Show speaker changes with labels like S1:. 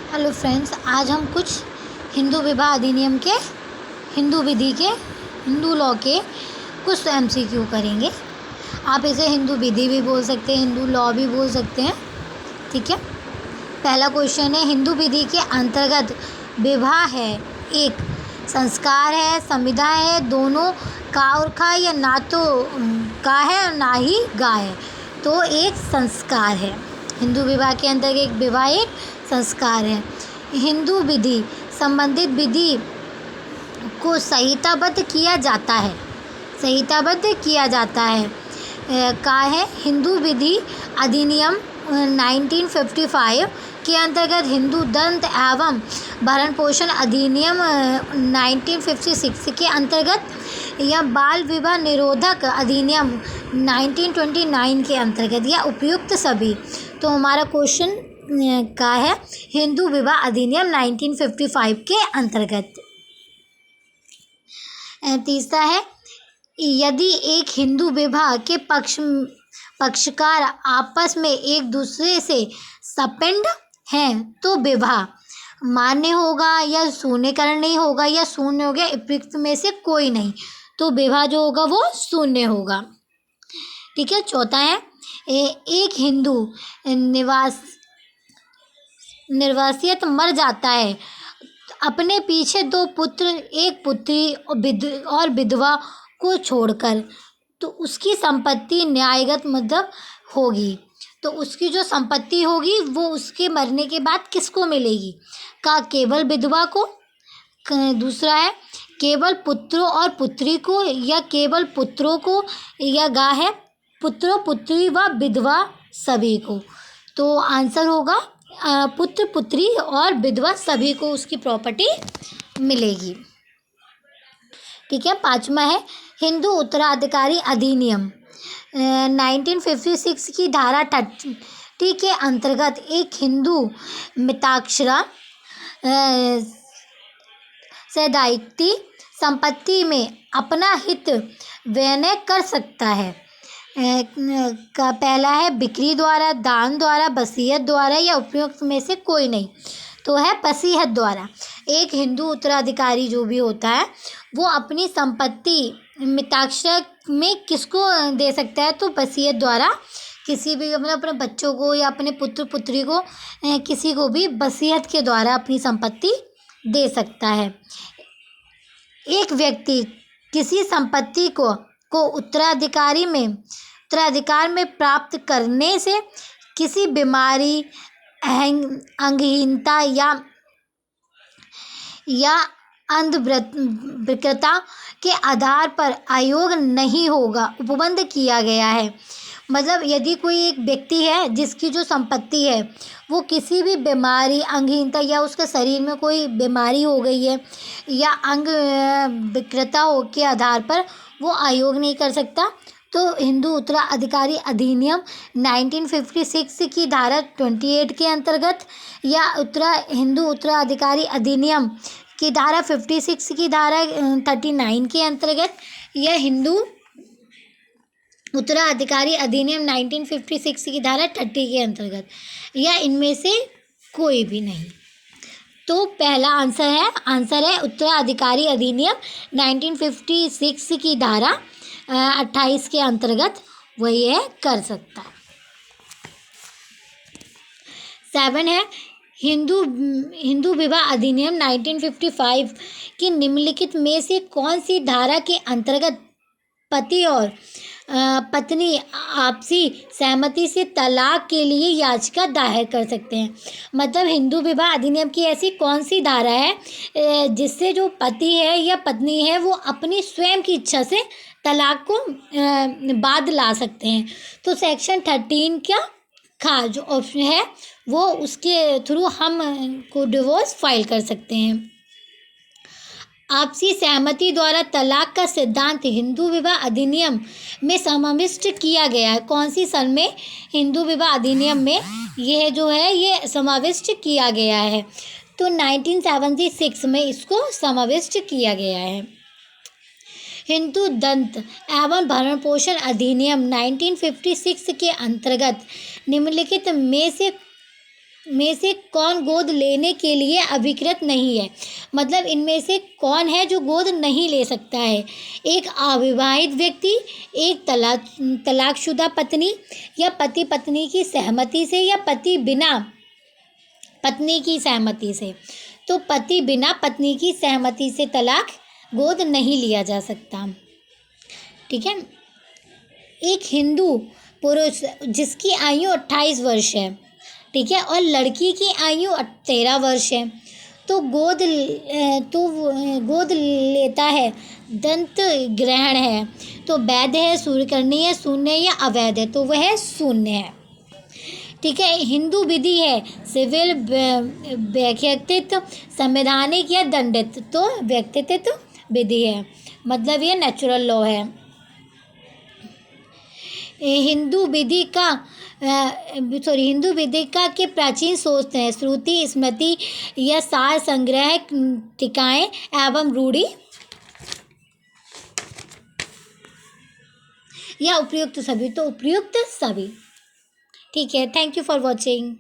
S1: Hello friends, आज हम कुछ हिंदू विवाह अधिनियम के हिंदू विधि के हिंदू लॉ के कुछ एमसीक्यू करेंगे। आप इसे हिंदू विधि भी बोल सकते हैं, हिंदू लॉ भी बोल सकते हैं। ठीक है। पहला क्वेश्चन है, हिंदू विधि के अंतर्गत विवाह है एक संस्कार है, संविदा है, दोनों का और खा या ना तो का है और ना ही गा है, तो एक संस्कार है। हिंदू विवाह के अंतर्गत एक विवाह एक संस्कार है। हिंदू विधि संबंधित विधि को संहिताबद्ध किया जाता है, संहिताबद्ध किया जाता है का है हिंदू विधि अधिनियम 1955 के अंतर्गत, हिंदू दंत एवं भरण पोषण अधिनियम 1956 के अंतर्गत, या बाल विवाह निरोधक अधिनियम 1929 के अंतर्गत, या उपयुक्त सभी। तो हमारा क्वेश्चन का है हिंदू विवाह अधिनियम 1955 के अंतर्गत। तीसरा है, यदि एक हिंदू विवाह के पक्षकार आपस में एक दूसरे से संबंध हैं तो विवाह मान्य होगा या शून्यकरण नहीं होगा, या शून्य हो गया उपयुक्त में से कोई नहीं, तो विवाह जो होगा वो शून्य होगा। ठीक है। चौथा है, एक हिंदू निर्वासित मर जाता है, अपने पीछे 2 पुत्र एक पुत्री और विधवा को छोड़कर, तो उसकी संपत्ति न्यायगत मतलब होगी। तो उसकी जो संपत्ति होगी वो उसके मरने के बाद किसको मिलेगी? का केवल विधवा को, दूसरा है केवल पुत्रों और पुत्री को, या केवल पुत्रों को, या गा है पुत्रों पुत्री व विधवा सभी को। तो आंसर होगा पुत्र पुत्री और विधवा सभी को उसकी प्रॉपर्टी मिलेगी। ठीक है। पांचवा है, हिंदू उत्तराधिकारी अधिनियम 1956 की धारा 30 के अंतर्गत एक हिंदू मिताक्षरा सदायित्ती संपत्ति में अपना हित व्यय कर सकता है। का पहला है बिक्री द्वारा, दान द्वारा, वसीयत द्वारा, या उपयुक्त में से कोई नहीं, तो है वसीयत द्वारा। एक हिंदू उत्तराधिकारी जो भी होता है वो अपनी संपत्ति मिताक्षर में किसको दे सकता है? तो वसीयत द्वारा, किसी भी मतलब अपने बच्चों को या अपने पुत्र पुत्री को, किसी को भी वसीयत के द्वारा अपनी संपत्ति दे सकता है। एक व्यक्ति किसी संपत्ति को उत्तराधिकार में प्राप्त करने से किसी बीमारी, अंगहीनता या अंधविकलता के आधार पर अयोग्य नहीं होगा, उपबंध किया गया है। मतलब यदि कोई एक व्यक्ति है जिसकी जो संपत्ति है वो किसी भी बीमारी, अंगहीनता, या उसके शरीर में कोई बीमारी हो गई है या अंग विकृता हो के आधार पर वो अयोग्य नहीं कर सकता, तो हिंदू उत्तराधिकारी अधिनियम 1956 की धारा 28 के अंतर्गत, या हिंदू उत्तराधिकारी अधिनियम की धारा 56 की धारा 39 के अंतर्गत, या हिंदू उत्तराधिकारी अधिनियम 1956 की धारा 30 के अंतर्गत, या इनमें से कोई भी नहीं। तो पहला आंसर है उत्तराधिकारी अधिनियम 1956 की धारा 28 के अंतर्गत वह यह कर सकता है। 7 है, हिंदू विवाह अधिनियम 1955 की निम्नलिखित में से कौन सी धारा के अंतर्गत पति और पत्नी आपसी सहमति से तलाक के लिए याचिका दायर कर सकते हैं? मतलब हिंदू विवाह अधिनियम की ऐसी कौन सी धारा है जिससे जो पति है या पत्नी है वो अपनी स्वयं की इच्छा से तलाक को बाद ला सकते हैं? तो सेक्शन 13 का जो ऑप्शन है वो उसके थ्रू हम को डिवोर्स फाइल कर सकते हैं। आपसी सहमति द्वारा तलाक का सिद्धांत हिंदू विवाह अधिनियम में समाविष्ट किया गया है। कौन सी सन में हिंदू विवाह अधिनियम में यह जो है ये समाविष्ट किया गया है? तो 1976 में इसको समाविष्ट किया गया है। हिंदू दंत एवं भरण पोषण अधिनियम 1956 के अंतर्गत निम्नलिखित में से में से कौन गोद लेने के लिए अभिकृत नहीं है। मतलब इनमें से कौन है जो गोद नहीं ले सकता है। एक अविवाहित व्यक्ति, एक तलाकशुदा पत्नी, या पति पत्नी की सहमति से, या पति बिना पत्नी की सहमति से। तो पति बिना पत्नी की सहमति से तलाक गोद नहीं लिया जा सकता। ठीक है। एक हिंदू पुरुष जिसकी आयु 28 वर्ष है, ठीक है, और लड़की की आयु 13 वर्ष है, तो गोद लेता है, दंत ग्रहण है, तो वैध है, सूर्यकर्णी है, शून्य या अवैध है, तो वह शून्य है। ठीक है। हिंदू विधि है सिविल, व्यक्तित्व, संवैधानिक या दंडित, तो व्यक्तित्व विधि है। मतलब ये नेचुरल लॉ है। हिंदू विधि का के प्राचीन स्रोत हैं श्रुति, स्मृति या सार संग्रह, टीकाएं एवं रूढ़ि या उपयुक्त सभी। तो उपयुक्त सभी। ठीक है। Thank you for watching.